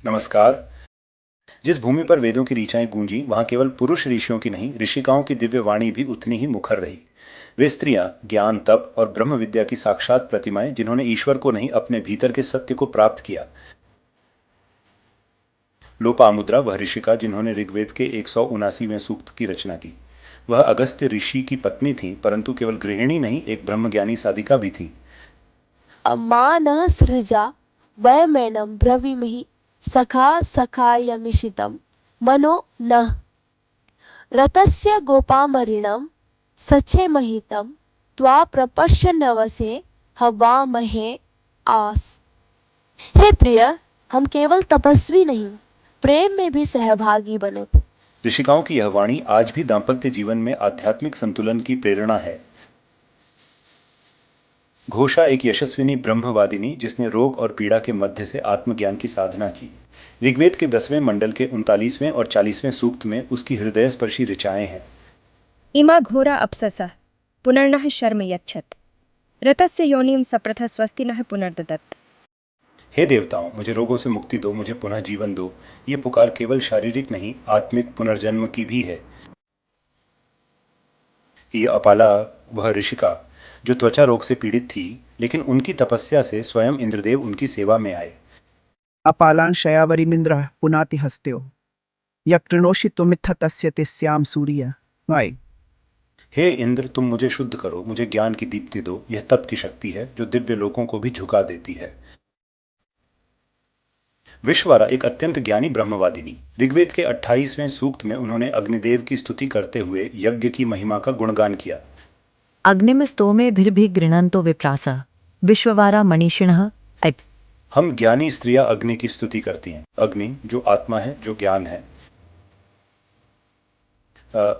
नमस्कार। जिस भूमि पर वेदों की ऋचाएं गूंजी वहां केवल पुरुष ऋषियों की नहीं, ऋषिकाओं की दिव्य वाणी भी उतनी ही मुखर रही। वे स्त्रियां ज्ञान, तप और ब्रह्म विद्या की साक्षात प्रतिमाएं, जिन्होंने ईश्वर को नहीं, अपने भीतर के सत्य को प्राप्त किया। लोपामुद्रा वह ऋषिका जिन्होंने ऋग्वेद के 179वें सूक्त की रचना की। वह अगस्त्य ऋषि की पत्नी थी, परंतु केवल गृहिणी नहीं, एक ब्रह्मज्ञानी साधिका भी थी। अम्मा सृजा वयमेनं ब्रवीमहि सखा सखायमिषितं मनो नः रतस्य गोपामरिणं सचेमहितं त्वा प्रपश्यन्नवसे हवामहे आस। हे प्रिय, हम केवल तपस्वी नहीं, प्रेम में भी सहभागी बने। ऋषिकाओं की यह वाणी आज भी दाम्पत्य जीवन में आध्यात्मिक संतुलन की प्रेरणा है। घोषा एक यशस्विनी ब्रह्मवादिनी जिसने रोग और पीड़ा के मध्य से आत्मज्ञान की साधना की। ऋग्वेद के 10वें मंडल के 39वें और 40वें सूक्त में उसकी हृदयस्पर्शी ऋचाएं हैं। इमा घोरा अप्ससः पुनर्नः शर्म यच्छत् रतस्य योनिं सप्रथ स्वस्तिनः पुनर्ददत्। हे देवताओं, मुझे रोगों से मुक्ति दो, मुझे पुनः जीवन दो। ये पुकार केवल शारीरिक नहीं, आत्मिक पुनर्जन्म की भी है। ये अपाला वह ऋषिका जो त्वचा रोग से पीड़ित थी, लेकिन उनकी तपस्या से स्वयं इंद्रदेव उनकी सेवा में आए। अपालां शयावरिमिन्द्रः पुनाति हस्त्यो यकृणोषि त्वमित्थ तस्य ते स्याम सूर्य वाय। हे इंद्र, तुम मुझे शुद्ध करो, मुझे ज्ञान की दीप्ति दो। यह तप की शक्ति है जो दिव्य लोकों को भी झुका देती है। विश्ववारा एक अत्यंत ज्ञानी ब्रह्मवादिनी। ऋग्वेद के 28वें सूक्त में उन्होंने अग्निदेव की स्तुति करते हुए यज्ञ की महिमा का गुणगान किया। अग्निम स्तोमेभिर्भिः गृह्णन्तो विप्रासः विश्ववारा मनीषिणः ऐ। हम ज्ञानी स्त्रियां अग्नि की स्तुति करती हैं। अग्नि जो आत्मा है, जो ज्ञान है।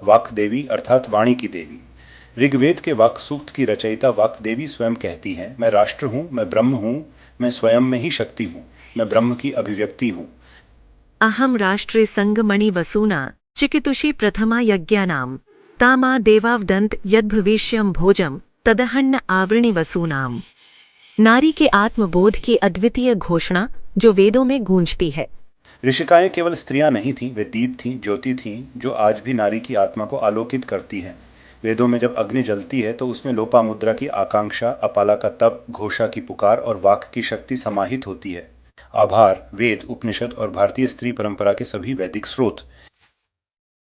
वाक देवी अर्थात वाणी की देवी। ऋग्वेद के वाक सूक्त की रचयिता वाक देवी स्वयं कहती हैं, मैं राष्ट्र हूं, मैं ब्रह्म हूं, मैं स्वयं में ही शक्ति हूं, मैं ब्रह्म की अभिव्यक्ति हूं। अहम राष्ट्रे संगमणि वसूना चिकितुषी प्रथमा यज्ञानाम तामा देवावदंत यद्भविष्यं भोजम तदहन्न आवृणि वसूनाम। नारी के आत्मबोध की अद्वितीय घोषणा जो वेदों में गूंजती है। ऋषिकाएं केवल स्त्रियां नहीं थीं, वे दीप थीं, ज्योति थीं, जो आज भी नारी की आत्मा को आलोकित करती हैं। वेदों में जब अग्नि जलती है तो उसमें लोपामुद्रा की आकांक्षा, अपाला का तप, घोषा की पुकार और वाक की शक्ति समाहित होती है। आभार, वेद, उपनिषद और भारतीय स्त्री परंपरा के सभी वैदिक स्रोत